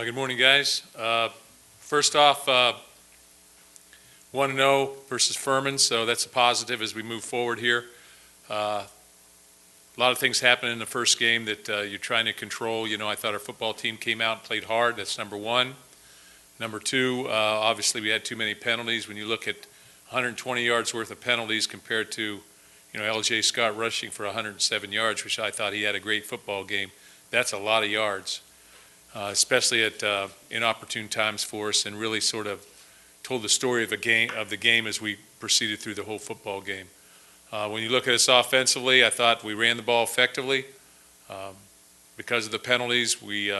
Good morning, guys. First off, 1-0 versus Furman, so that's a positive as we move forward here. A lot of things happened in the first game that you're trying to control. You know, I thought our football team came out and played hard. That's number one. Number two, obviously we had too many penalties. When you look at 120 yards worth of penalties compared to, L.J. Scott rushing for 107 yards, which I thought he had a great football game. That's a lot of yards. Especially at inopportune times for us, and really sort of told the story of the game as we proceeded through the whole football game. When you look at us offensively, I thought we ran the ball effectively. Because of the penalties, we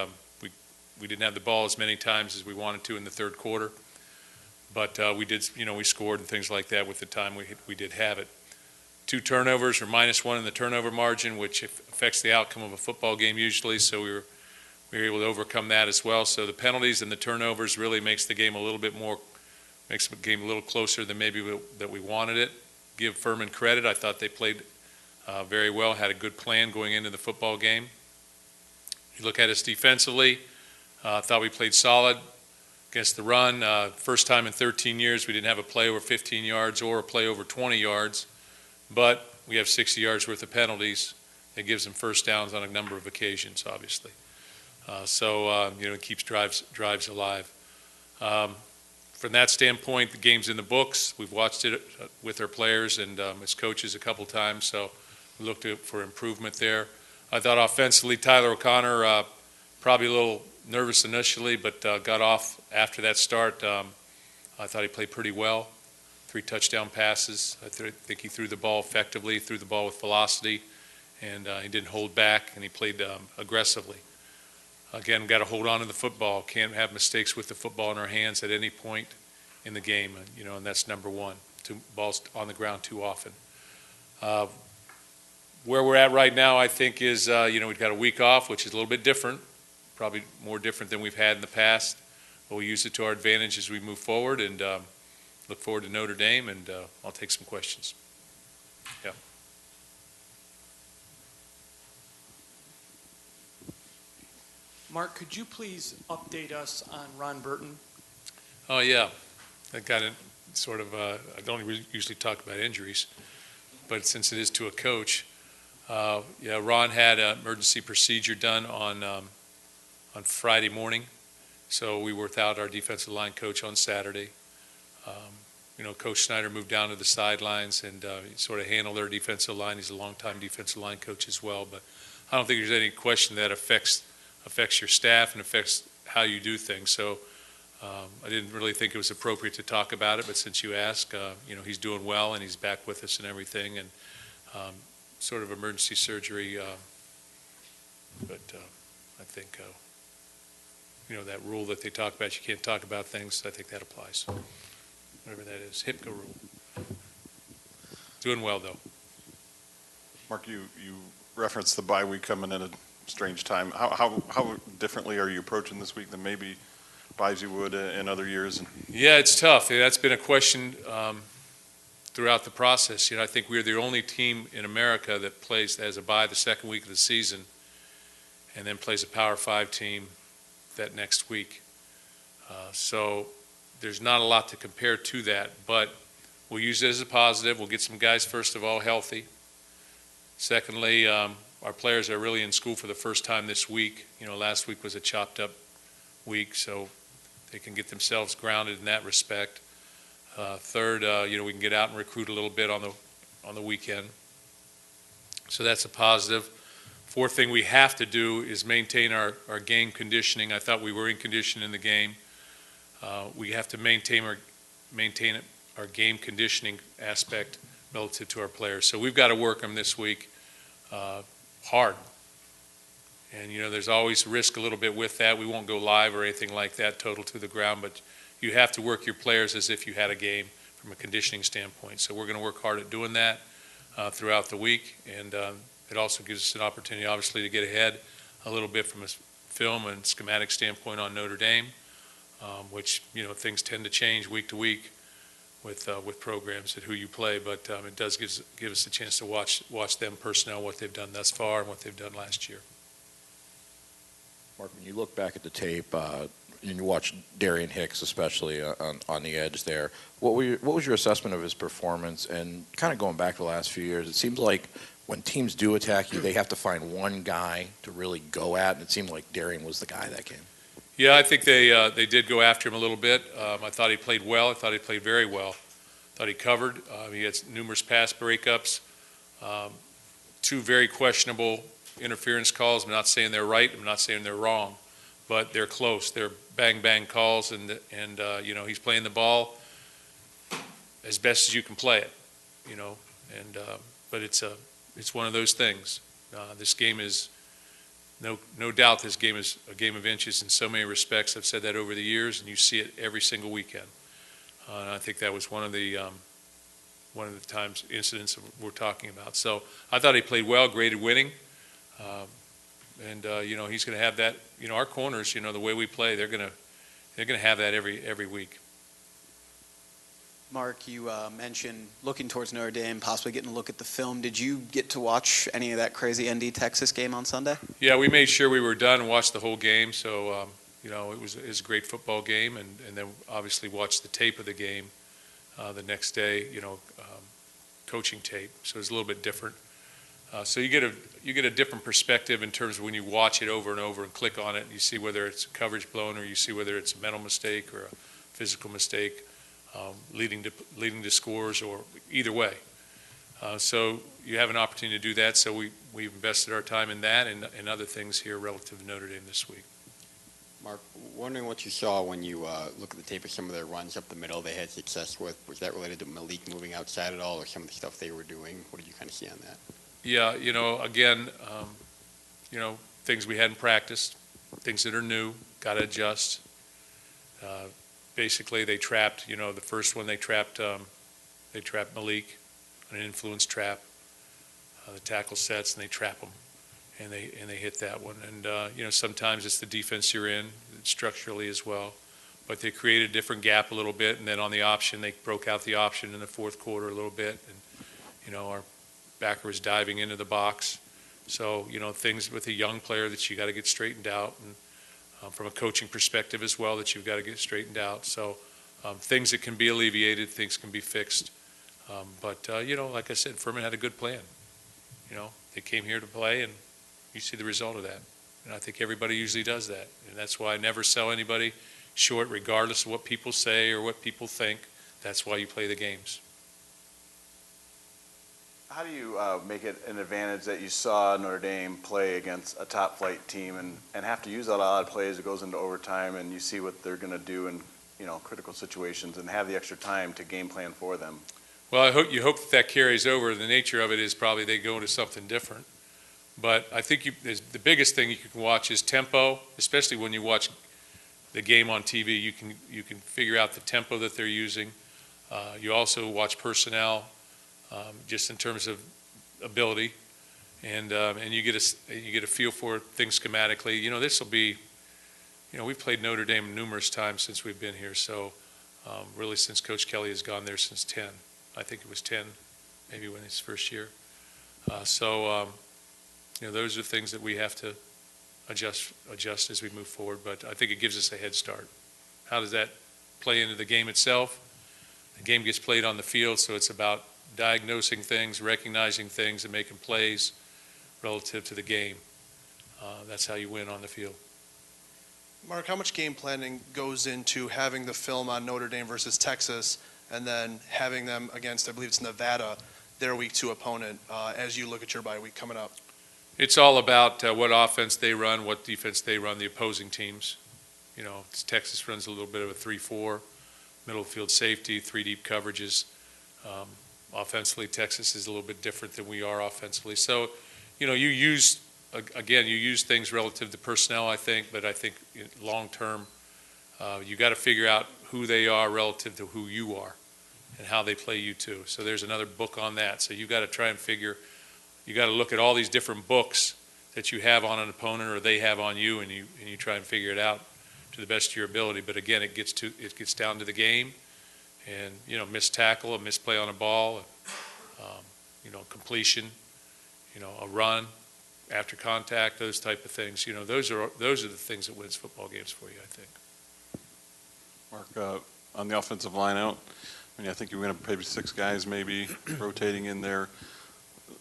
didn't have the ball as many times as we wanted to in the third quarter, but we did, we scored and things like that with the time we did have it. 2 turnovers, or -1 in the turnover margin, which affects the outcome of a football game usually. So we were able to overcome that as well. So the penalties and the turnovers really makes the game a little closer than maybe that we wanted it. Give Furman credit. I thought they played very well, had a good plan going into the football game. You look at us defensively, I thought we played solid against the run. First time in 13 years we didn't have a play over 15 yards or a play over 20 yards, but we have 60 yards worth of penalties. It gives them first downs on a number of occasions, obviously. It keeps drives alive. From that standpoint, the game's in the books. We've watched it with our players and as coaches a couple times, so we looked for improvement there. I thought offensively, Tyler O'Connor, probably a little nervous initially, but got off after that start. I thought he played pretty well. 3 touchdown passes. I think he threw the ball effectively, threw the ball with velocity, and he didn't hold back, and he played aggressively. Again, got to hold on to the football. Can't have mistakes with the football in our hands at any point in the game, and that's number one. 2 balls on the ground too often. Where we're at right now, I think, is, we've got a week off, which is a little bit different, probably more different than we've had in the past. But we'll use it to our advantage as we move forward, and look forward to Notre Dame, and I'll take some questions. Yeah. Mark, could you please update us on Ron Burton? Oh, yeah. That got it sort of, I don't usually talk about injuries, but since it is to a coach, Ron had an emergency procedure done on Friday morning, so we were without our defensive line coach on Saturday. Coach Snyder moved down to the sidelines and sort of handled their defensive line. He's a longtime defensive line coach as well, but I don't think there's any question that affects your staff and affects how you do things. So I didn't really think it was appropriate to talk about it, but since you ask, he's doing well and he's back with us and everything, and sort of emergency surgery. But I think, that rule that they talk about, you can't talk about things, I think that applies. Whatever that is, HIPAA rule. Doing well, though. Mark, you referenced the bye week coming in a strange time. How differently are you approaching this week than maybe buys you would in other years? Yeah, it's tough. That's been a question throughout the process. I think we're the only team in America that has a bye the second week of the season and then plays a Power 5 team that next week. So there's not a lot to compare to that, but we'll use it as a positive. We'll get some guys, first of all, healthy. Secondly, our players are really in school for the first time this week. Last week was a chopped up week, so they can get themselves grounded in that respect. Third, we can get out and recruit a little bit on the weekend. So that's a positive. Fourth thing we have to do is maintain our game conditioning. I thought we were in condition in the game. We have to maintain our game conditioning aspect relative to our players. So we've got to work them this week hard. And, there's always risk a little bit with that. We won't go live or anything like that, total to the ground, but you have to work your players as if you had a game from a conditioning standpoint. So we're going to work hard at doing that throughout the week. And it also gives us an opportunity, obviously, to get ahead a little bit from a film and schematic standpoint on Notre Dame, which, things tend to change week to week with programs and who you play, but it does give us a chance to watch them personnel, what they've done thus far and what they've done last year. Mark, when you look back at the tape and you watch Darian Hicks, especially on the edge there, what was your assessment of his performance? And kind of going back the last few years, it seems like when teams do attack you, they have to find one guy to really go at, and it seemed like Darian was the guy that game. Yeah, I think they did go after him a little bit. I thought he played well. I thought he played very well. I thought he covered. He had numerous pass breakups. Two very questionable interference calls. I'm not saying they're right. I'm not saying they're wrong, but they're close. They're bang calls, and he's playing the ball as best as you can play it, but it's one of those things. This game is no doubt. This game is a game of inches in so many respects. I've said that over the years, and you see it every single weekend. And I think that was one of the incidents we're talking about. So I thought he played well, great at winning, and he's going to have that. Our corners, the way we play, they're going to have that every week. Mark, you mentioned looking towards Notre Dame, possibly getting a look at the film. Did you get to watch any of that crazy ND Texas game on Sunday? Yeah, we made sure we were done and watched the whole game. So it was a great football game, and then obviously watched the tape of the game the next day. Coaching tape, so it's a little bit different. So you get a different perspective in terms of when you watch it over and over and click on it, and you see whether it's coverage blown or you see whether it's a mental mistake or a physical mistake leading to scores, or either way. So you have an opportunity to do that. So we've invested our time in that and other things here relative to Notre Dame this week. Mark, wondering what you saw when you look at the tape of some of their runs up the middle they had success with. Was that related to Malik moving outside at all, or some of the stuff they were doing? What did you kind of see on that? Yeah, again, things we hadn't practiced, things that are new, got to adjust. Basically, they trapped, the first one they trapped Malik, an influence trap. The tackle sets and they trap them, and they hit that one. And sometimes it's the defense you're in structurally as well, but they created a different gap a little bit. And then on the option, they broke out the option in the fourth quarter a little bit, and our backer was diving into the box. So things with a young player that you got to get straightened out, and from a coaching perspective as well, that you've got to get straightened out. So things that can be alleviated, things can be fixed. But like I said, Furman had a good plan. They came here to play, and you see the result of that. And I think everybody usually does that. And that's why I never sell anybody short, regardless of what people say or what people think. That's why you play the games. How do you make it an advantage that you saw Notre Dame play against a top-flight team and have to use a lot of plays that goes into overtime, and you see what they're going to do in critical situations and have the extra time to game plan for them? Well, you hope that carries over. The nature of it is probably they go into something different. But I think the biggest thing you can watch is tempo, especially when you watch the game on TV. You can figure out the tempo that they're using. You also watch personnel. Just in terms of ability, and you get a feel for things schematically. This will be, we've played Notre Dame numerous times since we've been here. So really, since Coach Kelly has gone there since 10, I think it was 10, maybe when his first year. Those are things that we have to adjust as we move forward. But I think it gives us a head start. How does that play into the game itself? The game gets played on the field, so it's about diagnosing things, recognizing things, and making plays relative to the game. That's how you win on the field. Mark, how much game planning goes into having the film on Notre Dame versus Texas and then having them against, I believe it's Nevada, their Week 2 opponent, as you look at your bye week coming up? It's all about what offense they run, what defense they run, the opposing teams. Texas runs a little bit of a 3-4, middle field safety, 3 deep coverages. Offensively, Texas is a little bit different than we are offensively. So, you use things relative to personnel, I think, but I think long term, you got to figure out who they are relative to who you are and how they play you too. So there's another book on that. So you got to try and you got to look at all these different books that you have on an opponent or they have on you, and you try and figure it out to the best of your ability. But again, it gets down to the game. And, missed tackle, a missed play on a ball, completion, a run, after contact, those type of things. Those are the things that wins football games for you, I think. Mark, on the offensive line out, I think you went up maybe 6 guys maybe rotating in there.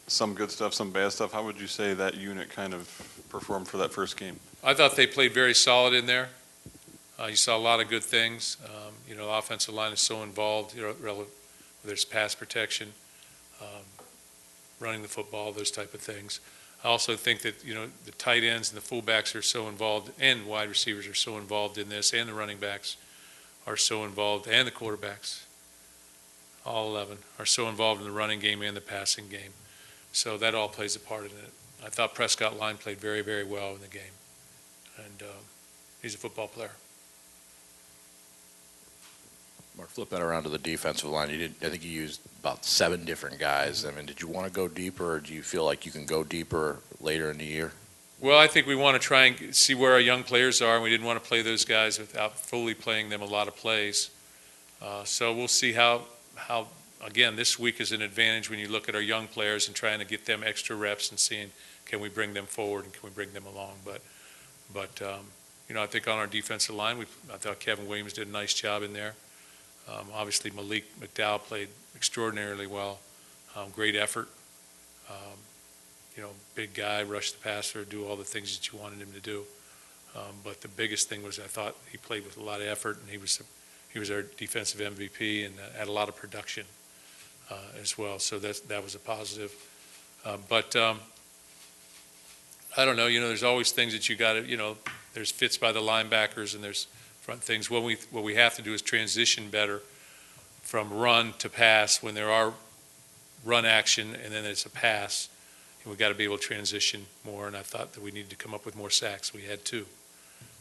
Some good stuff, some bad stuff. How would you say that unit kind of performed for that first game? I thought they played very solid in there. You saw a lot of good things. The offensive line is so involved, whether it's pass protection, running the football, those type of things. I also think that, the tight ends and the fullbacks are so involved, and wide receivers are so involved in this, and the running backs are so involved, and the quarterbacks, all 11, are so involved in the running game and the passing game. So that all plays a part in it. I thought Prescott Line played very, very well in the game, and he's a football player. Mark, flip that around to the defensive line. I think you used about 7 different guys. Did you want to go deeper, or do you feel like you can go deeper later in the year? Well, I think we want to try and see where our young players are, and we didn't want to play those guys without fully playing them a lot of plays. So we'll see how, again, this week is an advantage when you look at our young players and trying to get them extra reps and seeing, can we bring them forward and can we bring them along. But I think on our defensive line, I thought Kevin Williams did a nice job in there. Obviously, Malik McDowell played extraordinarily well. Great effort. Big guy, rush the passer, do all the things that you wanted him to do. But the biggest thing was I thought he played with a lot of effort, and he was our defensive MVP and had a lot of production as well. So that was a positive. But I don't know. There's always things that you got to. There's fits by the linebackers, and there's front things. What we have to do is transition better from run to pass when there are run action and then it's a pass. And we've got to be able to transition more, and I thought that we needed to come up with more sacks. We had 2.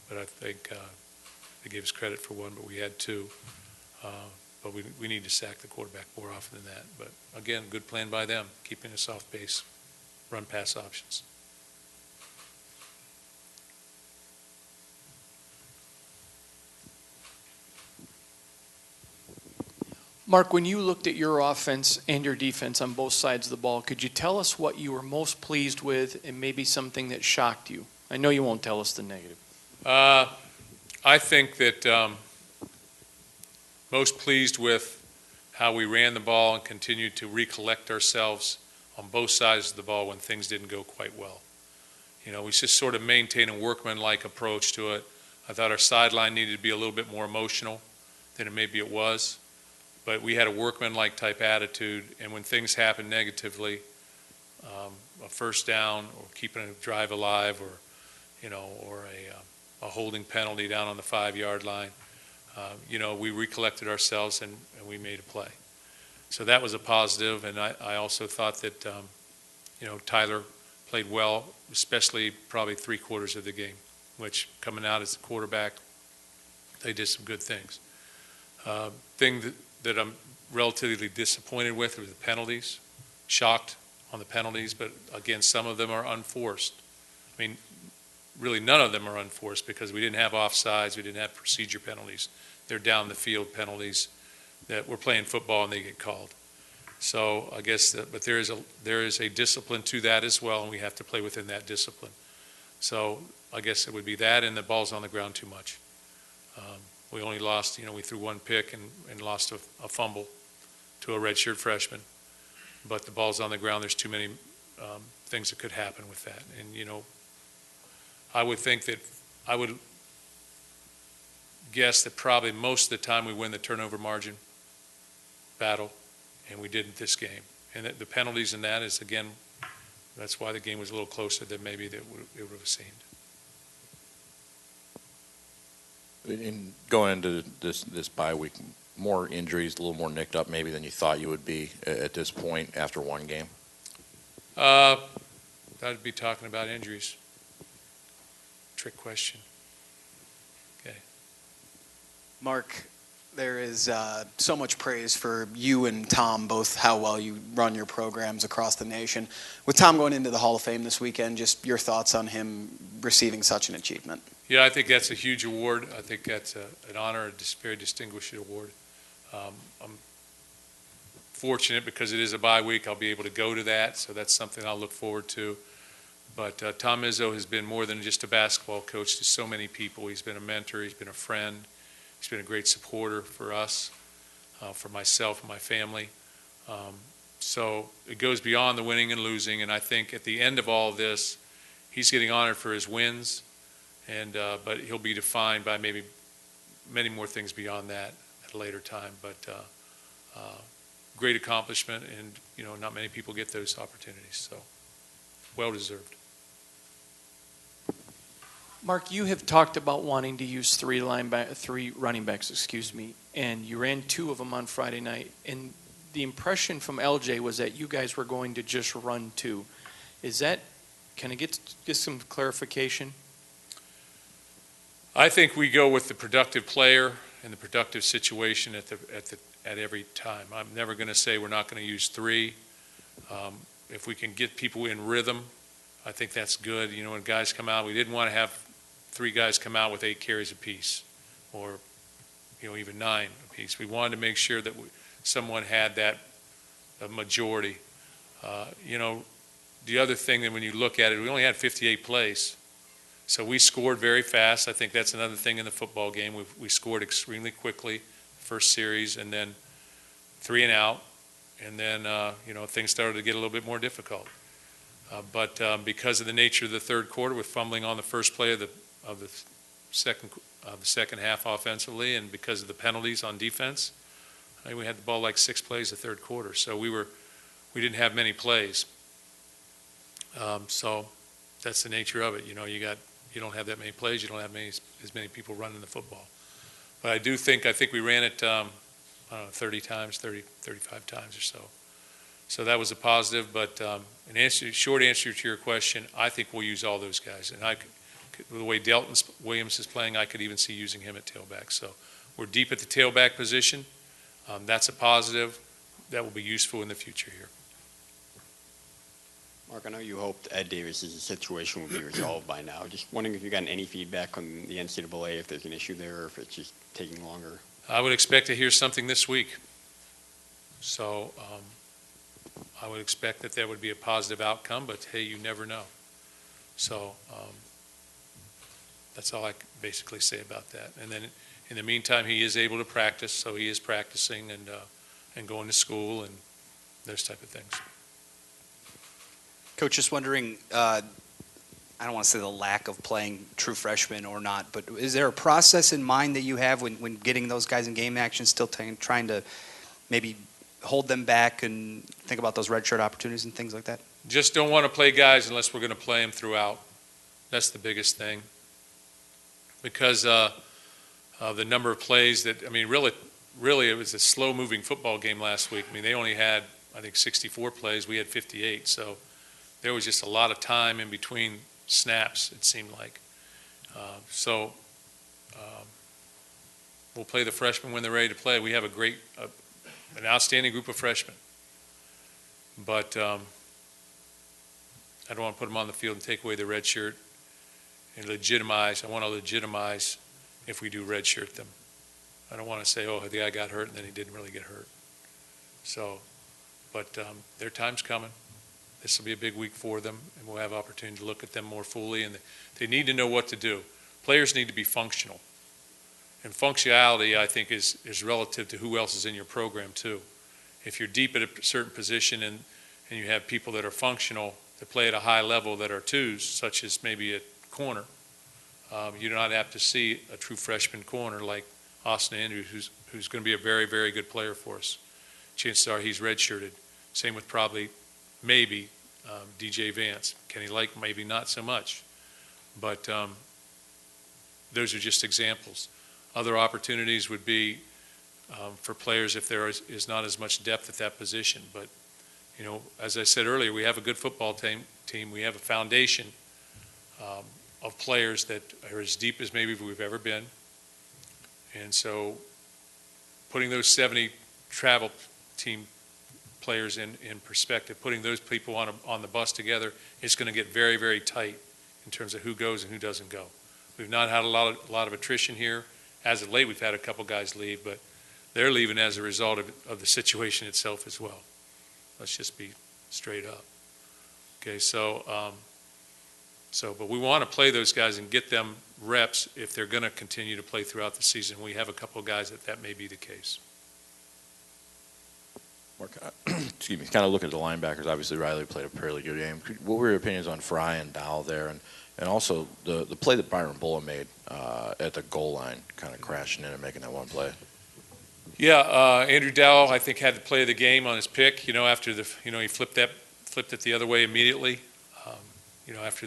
But I think they gave us credit for 1, but we had 2. But we need to sack the quarterback more often than that. But, again, good plan by them, keeping us off base, run-pass options. Mark, when you looked at your offense and your defense on both sides of the ball, could you tell us what you were most pleased with and maybe something that shocked you? I know you won't tell us the negative. I think that most pleased with how we ran the ball and continued to recollect ourselves on both sides of the ball when things didn't go quite well. We just sort of maintained a workman-like approach to it. I thought our sideline needed to be a little bit more emotional than maybe it was. But we had a workman-like type attitude, and when things happened negatively, a first down or keeping a drive alive, or a holding penalty down on the 5-yard line, we recollected ourselves and we made a play. So that was a positive, and I also thought that Tyler played well, especially probably 3/4 of the game, which coming out as the quarterback, they did some good things. Thing that I'm relatively disappointed with are the penalties. Shocked on the penalties, but again, some of them are unforced. I mean, really none of them are unforced because we didn't have offsides, we didn't have procedure penalties. They're down the field penalties that we're playing football and they get called. So I guess but there is a discipline to that as well, and we have to play within that discipline. So I guess it would be that, and the ball's on the ground too much. We only lost, we threw 1 pick and lost a fumble to a redshirt freshman. But the ball's on the ground. There's too many things that could happen with that. And, I would think that I would guess that probably most of the time we win the turnover margin battle, and we didn't this game. And the penalties in that is, again, that's why the game was a little closer than maybe it would have seemed. In going into this bye week, more injuries, a little more nicked up maybe than you thought you would be at this point after 1 game? I'd be talking about injuries. Trick question. Okay. Mark, there is so much praise for you and Tom, both how well you run your programs across the nation. With Tom going into the Hall of Fame this weekend, just your thoughts on him receiving such an achievement? Yeah, I think that's a huge award. I think that's an honor, a very distinguished award. I'm fortunate because it is a bye week. I'll be able to go to that, so that's something I'll look forward to. But Tom Izzo has been more than just a basketball coach to so many people. He's been a mentor. He's been a friend. He's been a great supporter for us, for myself and my family. So it goes beyond the winning and losing, and I think at the end of all of this, he's getting honored for his wins, and but he'll be defined by maybe many more things beyond that at a later time. But great accomplishment, and not many people get those opportunities, so well deserved. Mark, you have talked about wanting to use three running backs, and you ran two of them on Friday night. And the impression from LJ was that you guys were going to just run two. Is that? Can I get some clarification? I think we go with the productive player and the productive situation at every time. I'm never going to say we're not going to use three. If we can get people in rhythm, I think that's good. When guys come out, we didn't want to have three guys come out with 8 carries apiece, or even 9 apiece. We wanted to make sure that someone had that majority. The other thing that when you look at it, we only had 58 plays, so we scored very fast. I think that's another thing in the football game. We scored extremely quickly, first series, and then 3 and out, and then things started to get a little bit more difficult. But because of the nature of the third quarter, with fumbling on the first play of the second half offensively, and because of the penalties on defense, I think we had the ball like 6 plays the third quarter. So we didn't have many plays. So that's the nature of it. You don't have that many plays. You don't have as many people running the football. But I think we ran it 30 times, 35 times or so. So that was a positive. But short answer to your question, I think we'll use all those guys. And the way Delton Williams is playing, I could even see using him at tailback. So we're deep at the tailback position. That's a positive. That will be useful in the future here. Mark, I know you hoped Ed Davis' situation would be resolved by now. Just wondering if you've gotten any feedback on the NCAA, if there's an issue there, or if it's just taking longer. I would expect to hear something this week. So I would expect that would be a positive outcome, but hey, you never know. So that's all I can basically say about that. And then in the meantime, he is able to practice, so he is practicing and going to school and those type of things. Coach, just wondering, I don't want to say the lack of playing true freshmen or not, but is there a process in mind that you have when getting those guys in game action, still trying to maybe hold them back and think about those redshirt opportunities and things like that? Just don't want to play guys unless we're going to play them throughout. That's the biggest thing. Because of the number of plays really it was a slow-moving football game last week. They only had, I think, 64 plays. We had 58, so there was just a lot of time in between snaps, it seemed like. So we'll play the freshmen when they're ready to play. We have an outstanding group of freshmen. But I don't want to put them on the field and take away the red shirt and legitimize. I want to legitimize if we do red shirt them. I don't want to say, oh, the guy got hurt and then he didn't really get hurt. So, but their time's coming. This will be a big week for them, and we'll have opportunity to look at them more fully. And they need to know what to do. Players need to be functional. And functionality, I think, is relative to who else is in your program, too. If you're deep at a certain position and you have people that are functional, that play at a high level that are twos, such as maybe at corner, you're not apt to see a true freshman corner like Austin Andrews, who's going to be a very, very good player for us. Chances are he's redshirted. Same with maybe DJ Vance. Kenny Lake, maybe not so much. But those are just examples. Other opportunities would be for players if there is not as much depth at that position. But, as I said earlier, we have a good football team. We have a foundation of players that are as deep as maybe we've ever been. And so putting those 70 travel team players in perspective, putting those people on the bus together, it's going to get very, very tight in terms of who goes and who doesn't go. We've not had a lot of attrition here. As of late, we've had a couple guys leave, but they're leaving as a result of the situation itself as well. Let's just be straight up. Okay, so So, but we want to play those guys and get them reps if they're going to continue to play throughout the season. We have a couple of guys that may be the case. Mark, excuse me, kind of look at the linebackers. Obviously, Riley played a fairly good game. What were your opinions on Fry and Dowell there, and also the play that Byron Bullough made at the goal line, kind of crashing in and making that one play? Yeah, Andrew Dowell, I think, had the play of the game on his pick. After he flipped it the other way immediately. After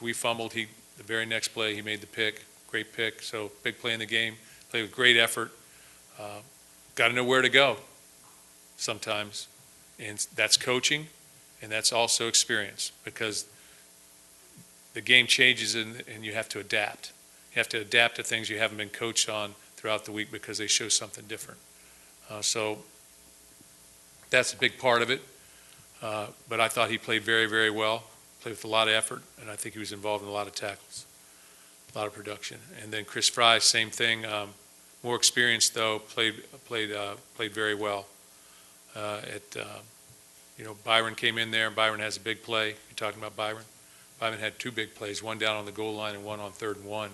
we fumbled, the very next play he made the pick, great pick. So big play in the game, played with great effort. Got to know where to go sometimes, and that's coaching, and that's also experience, because the game changes and you have to adapt. You have to adapt to things you haven't been coached on throughout the week because they show something different. So that's a big part of it. But I thought he played very, very well. Played with a lot of effort, and I think he was involved in a lot of tackles, a lot of production. And then Chris Fry, same thing. More experienced though, played very well. Byron came in there. Byron has a big play. You're talking about Byron. Byron had two big plays, one down on the goal line and one on 3rd and 1.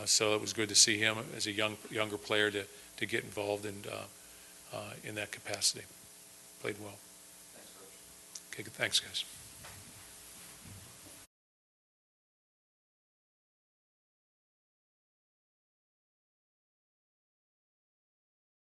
So it was good to see him as a younger player to get involved in that capacity. Played well. Thanks, Coach. Okay, thanks, guys.